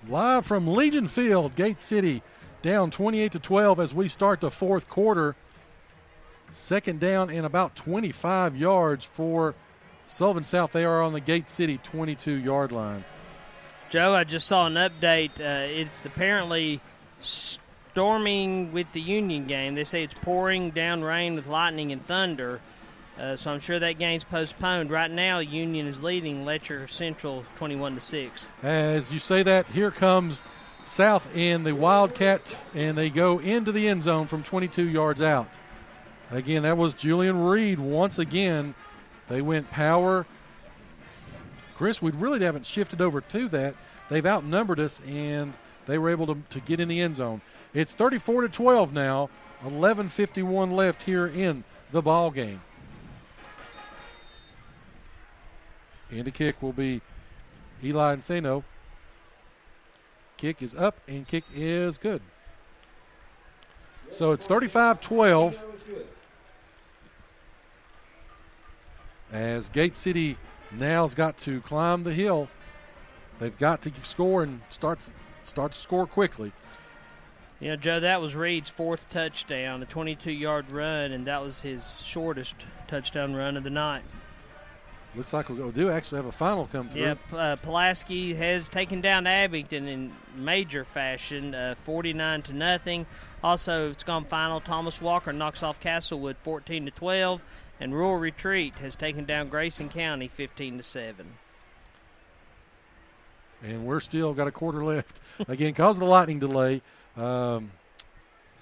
Live from Legion Field, Gate City down 28-12 as we start the fourth quarter. Second down and about 25 yards for Sullivan South. They are on the Gate City 22-yard line. Joe, I just saw an update. It's apparently storming with the Union game. They say it's pouring down rain with lightning and thunder. So I'm sure that game's postponed. Right now, Union is leading Letcher Central 21-6. As you say that, here comes South in the Wildcat, and they go into the end zone from 22 yards out. Again, that was Julian Reed once again. They went power. Chris, we really haven't shifted over to that. They've outnumbered us, and they were able to get in the end zone. It's 34-12 now, 11:51 left here in the ball game. And the kick will be Eli Insano. Kick is up, and kick is good. So it's 35-12. As Gate City now has got to climb the hill. They've got to score and start to score quickly. You know, Joe, that was Reed's fourth touchdown, a 22-yard run, and that was his shortest touchdown run of the night. Looks like we do actually have a final come through. Yeah, Pulaski has taken down Abington in major fashion, 49-0. Also, it's gone final. Thomas Walker knocks off Castlewood 14-12, and Rural Retreat has taken down Grayson County 15-7. And we're still got a quarter left. Again, because of the lightning delay. So,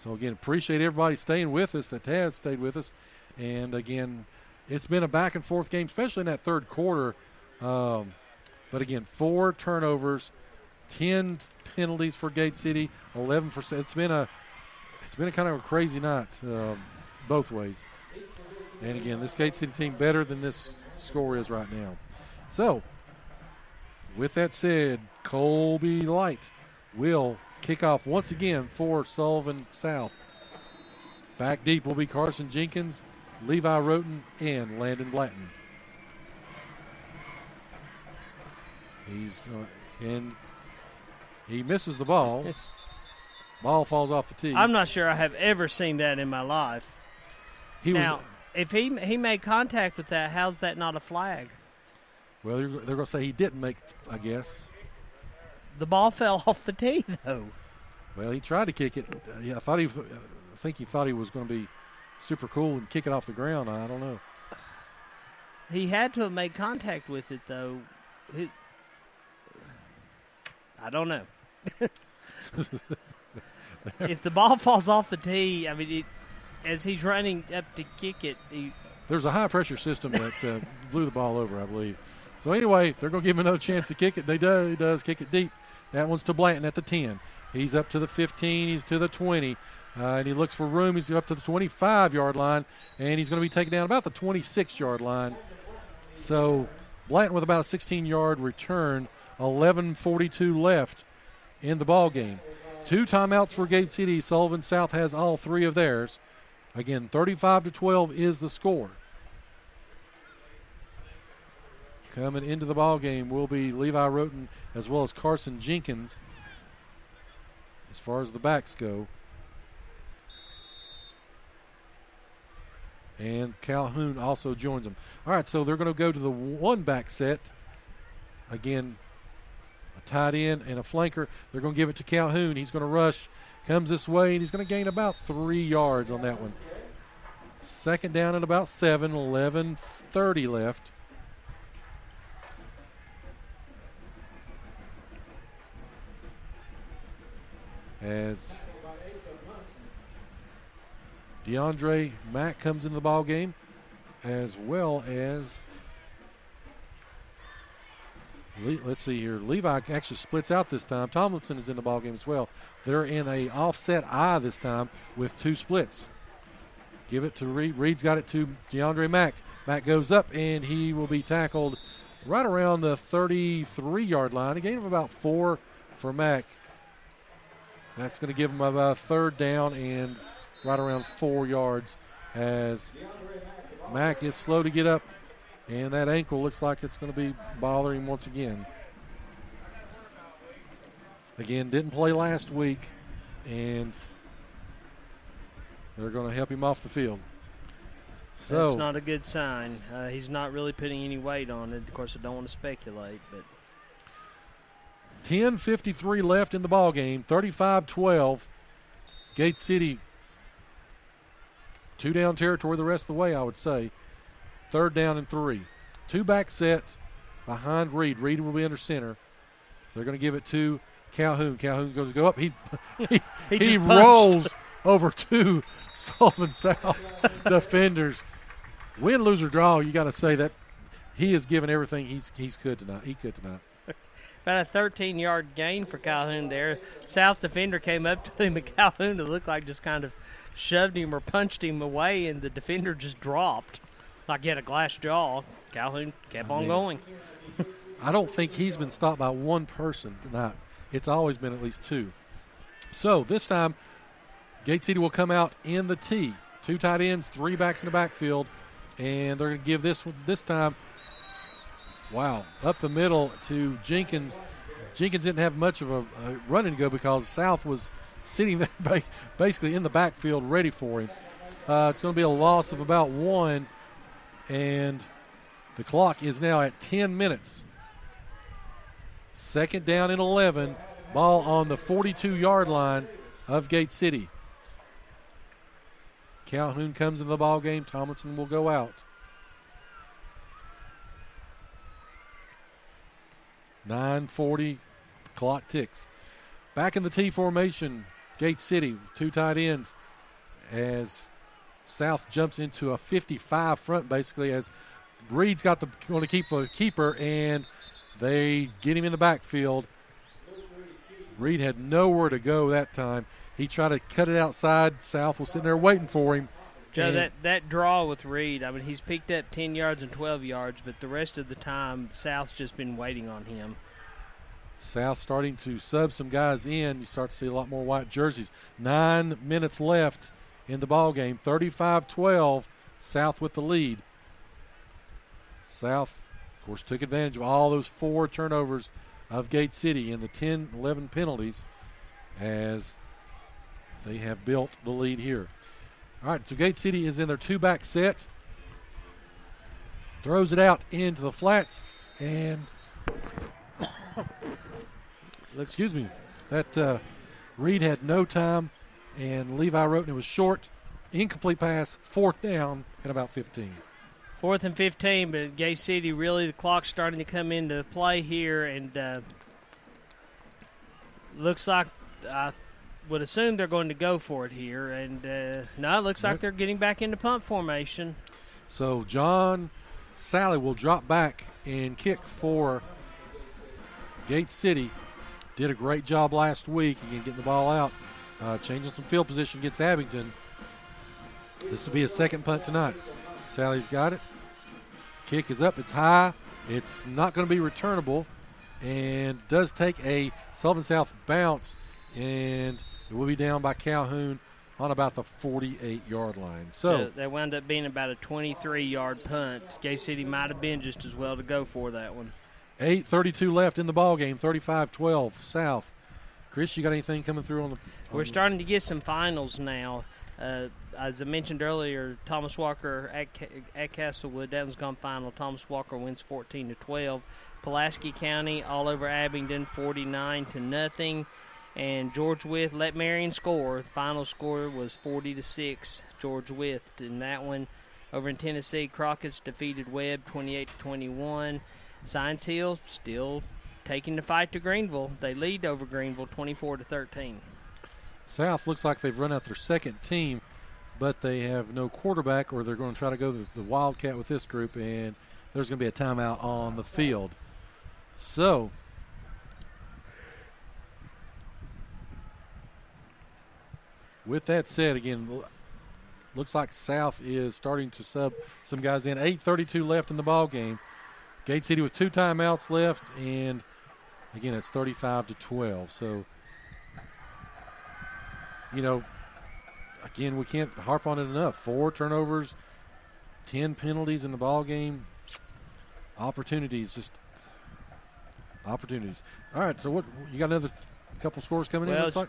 again, appreciate everybody staying with us that has stayed with us. And, again, it's been a back-and-forth game, especially in that third quarter. But, again, 4 turnovers, 10 penalties for Gate City, 11 for – it's been a kind of a crazy night both ways. And, again, this Gate City team better than this score is right now. So, with that said, Colby Light will kick off once again for Sullivan South. Back deep will be Carson Jenkins, Levi Roten, and Landon Blatton. And he misses the ball. Yes. Ball falls off the tee. I'm not sure I have ever seen that in my life. If he made contact with that, how's that not a flag? Well, they're going to say he didn't make, I guess. The ball fell off the tee, though. Well, he tried to kick it. I think he thought he was going to be super cool and kick it off the ground. I don't know. He had to have made contact with it, though. I don't know. If the ball falls off the tee, I mean, as he's running up to kick it, there's a high-pressure system that blew the ball over, I believe. So, anyway, they're going to give him another chance to kick it. He does kick it deep. That one's to Blanton at the 10. He's up to the 15. He's to the 20. And he looks for room. He's up to the 25-yard line. And he's going to be taken down about the 26-yard line. So, Blanton with about a 16-yard return. 11:42 left in the ball game. 2 timeouts for Gate City. Sullivan South has all 3 of theirs. Again, 35-12 is the score. Coming into the ball game will be Levi Roten as well as Carson Jenkins as far as the backs go. And Calhoun also joins them. All right, so they're going to go to the 1-back set. Again, a tight end and a flanker. They're going to give it to Calhoun. He's going to rush, comes this way, and he's going to gain about 3 yards on that one. Second down at about 7, 11:30 left. As DeAndre Mack comes into the ball game, as well as let's see here. Levi actually splits out this time. Tomlinson is in the ball game as well. They're in a offset I this time with 2 splits. Give it to Reed. Reed's got it to DeAndre Mack. Mack goes up, and he will be tackled right around the 33-yard line. A gain of about 4 for Mack. That's going to give him about a third down and right around 4 yards as Mack is slow to get up, and that ankle looks like it's going to be bothering him once again. again, didn't play last week, and they're going to help him off the field. So that's not a good sign. He's not really putting any weight on it. Of course, I don't want to speculate, but 10:53 left in the ball game. 35-12. Gate City 2-down territory the rest of the way, I would say. 3rd down and 3. 2-back set behind Reed. Reed will be under center. They're going to give it to Calhoun. Calhoun goes to go up. He rolls over 2 Sullivan South defenders. Win, lose, or draw, you got to say that he has given everything he could tonight. About a 13-yard gain for Calhoun there. South defender came up to him, and Calhoun, it looked like just kind of shoved him or punched him away, and the defender just dropped like he had a glass jaw. Calhoun kept on going. I don't think he's been stopped by one person tonight. It's always been at least 2. So this time, Gate City will come out in the T. 2 tight ends, 3 backs in the backfield, and they're going to give this time, up the middle to Jenkins. Jenkins didn't have much of a running to go because South was sitting there basically in the backfield ready for him. It's going to be a loss of about 1, and the clock is now at 10 minutes. 2nd down and 11. Ball on the 42-yard line of Gate City. Calhoun comes into the ball game. Tomlinson will go out. 9:40. Clock ticks. Back in the T formation. Gate City with 2 tight ends as South jumps into a 55 front basically as Reed's going to keep a keeper, and they get him in the backfield. Reed had nowhere to go that time. He tried to cut it outside. South was sitting there waiting for him. Joe, that draw with Reed, I mean, he's picked up 10 yards and 12 yards, but the rest of the time, South's just been waiting on him. South starting to sub some guys in. You start to see a lot more white jerseys. 9 minutes left in the ball game. 35-12, South with the lead. South, of course, took advantage of all those 4 turnovers of Gate City and the 10-11 penalties as they have built the lead here. All right, so Gate City is in their 2-back set. Throws it out into the flats, and that Reed had no time, and Levi Roten, it was short. Incomplete pass, 4th down at about 15. 4th and 15, but Gate City, really the clock's starting to come into play here, and looks like I would assume they're going to go for it here. And no, it looks like they're getting back into punt formation. So John Sally will drop back and kick for Gate City. Did a great job last week, again, getting the ball out, changing some field position against Abington. This will be a 2nd punt tonight. Sally's got it. Kick is up. It's high. It's not going to be returnable, and does take a Sullivan South bounce, and it will be down by Calhoun on about the 48-yard line. So that wound up being about a 23-yard punt. Gate City might have been just as well to go for that one. 8:32 left in the ball game. 35-12 South. Chris, you got anything coming through on the? We're starting to get some finals now. As I mentioned earlier, Thomas Walker at Castlewood, that one's gone final. Thomas Walker wins 14-12. Pulaski County all over Abingdon, 49-0. And George Wythe let Marion score. The final score was 40-6. George Wythe in that one. Over in Tennessee, Crockett's defeated Webb 28-21. Science Hill still taking the fight to Greenville. They lead over Greenville 24-13. South looks like they've run out their 2nd team, but they have no quarterback, or they're going to try to go the Wildcat with this group, and there's going to be a timeout on the field. So with that said, again, looks like South is starting to sub some guys in. 8:32 left in the ball game. Gate City with 2 timeouts left, and again, it's 35-12. So, again, we can't harp on it enough. 4 turnovers, 10 penalties in the ball game. Opportunities, just opportunities. All right, so what you got another couple scores coming in? Well,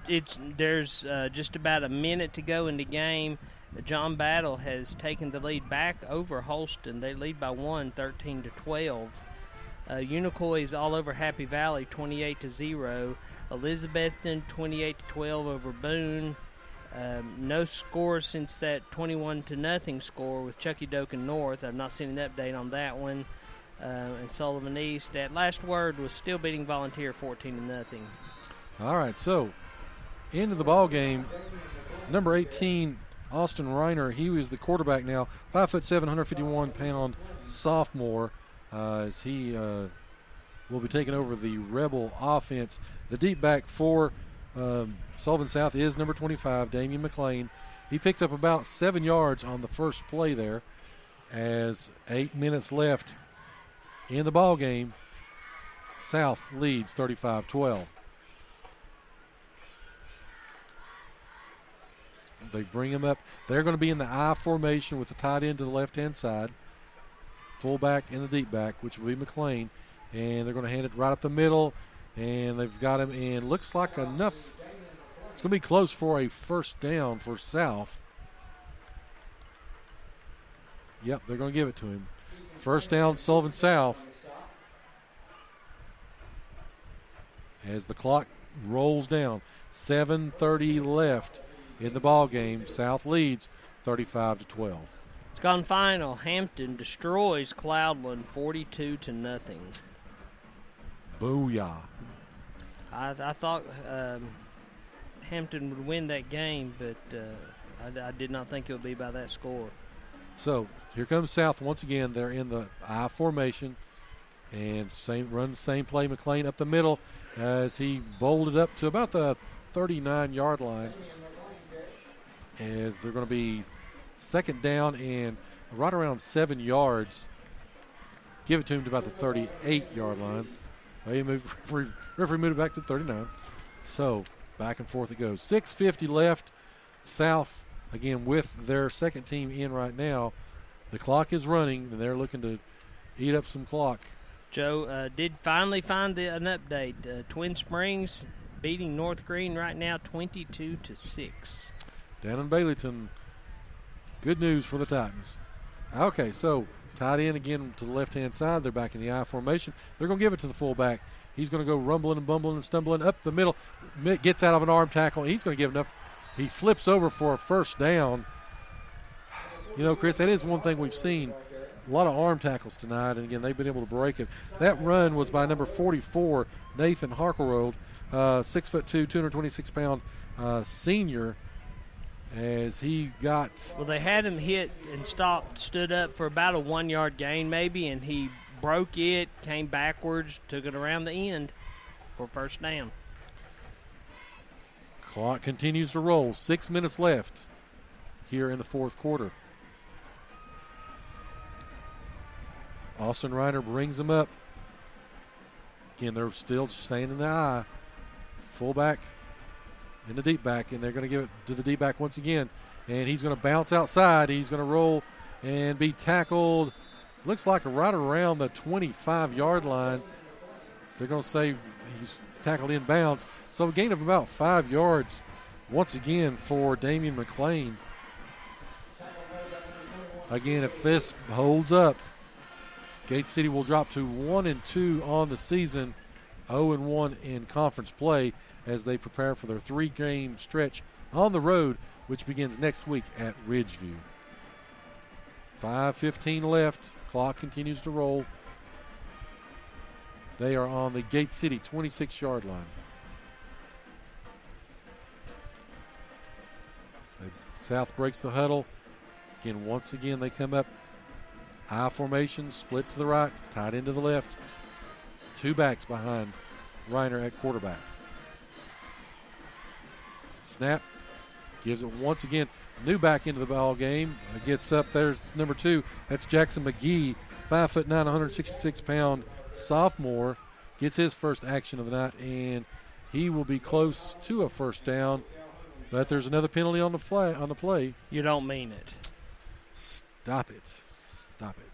there's just about a minute to go in the game. John Battle has taken the lead back over Holston. They lead by 1, 13-12. Unicoi all over Happy Valley, 28-0. Elizabethton, 28-12 over Boone. No scores since that 21-0 score with Chucky Doken North. I've not seen an update on that one. And Sullivan East at last word was still beating Volunteer 14-0. All right, so into the ball game, number 18, Austin Reiner. He was the quarterback now, 5'7", 151-pound sophomore, as he will be taking over the Rebel offense. The deep back for Sullivan South is number 25, Damian McLean. He picked up about 7 yards on the first play there, as 8 minutes left in the ball game. South leads 35-12. They bring him up. They're going to be in the I formation with the tight end to the left-hand side, fullback and the deep back, which will be McLean, and they're going to hand it right up the middle, and they've got him in. Looks like enough. It's going to be close for a first down for South. Yep, they're going to give it to him. First down, Sullivan South. As the clock rolls down, 7:30 left in the ball game. South leads 35-12. It's gone final. Hampton destroys Cloudland 42-0. Booyah. I thought Hampton would win that game, but I did not think it would be by that score. So here comes South once again. They're in the I formation, and run the same play. McLean up the middle as he bowled it up to about the 39-yard line. As they're going to be second down and right around 7 yards. Give it to him to about the 38-yard line. Referee moved it back to 39. So back and forth it goes. 6:50 left. South, again, with their second team in right now. The clock is running, and they're looking to eat up some clock. Joe did finally find an update. Twin Springs beating North Green right now 22-6. Down in Baileyton, good news for the Titans. Okay, so tight end again to the left-hand side. They're back in the I formation. They're going to give it to the fullback. He's going to go rumbling and bumbling and stumbling up the middle. Gets out of an arm tackle. He's going to give enough. He flips over for a first down. You know, Chris, that is one thing we've seen. A lot of arm tackles tonight, and again, they've been able to break it. That run was by number 44, Nathan Harkerode, 6'2", 226-pound senior, as he got... Well, they had him hit and stood up for about a 1-yard gain maybe, and he broke it, came backwards, took it around the end for first down. Clock continues to roll. 6 minutes left here in the fourth quarter. Austin Reiner brings them up. Again, they're still staying in the eye. Fullback and the deep back, and they're going to give it to the deep back once again. And he's going to bounce outside. He's going to roll and be tackled. Looks like right around the 25-yard line. They're going to say he's tackled inbounds. So a gain of about 5 yards once again for Damian McLean. Again, if this holds up, Gate City will drop to 1-2 on the season, 0-1 in conference play as they prepare for their 3-game stretch on the road, which begins next week at Ridgeview. 5:15 left. Clock continues to roll. They are on the Gate City 26-yard line. South breaks the huddle. Again, once again, they come up. I formation, split to the right, tight end to the left. 2 backs behind Reiner at quarterback. Snap. Gives it once again. New back into the ball game. Gets up. There's number 2. That's Jackson McGee, 5'9", 166-pound sophomore. Gets his first action of the night, and he will be close to a first down. But there's another penalty on the play. You don't mean it. Stop it. Stop it.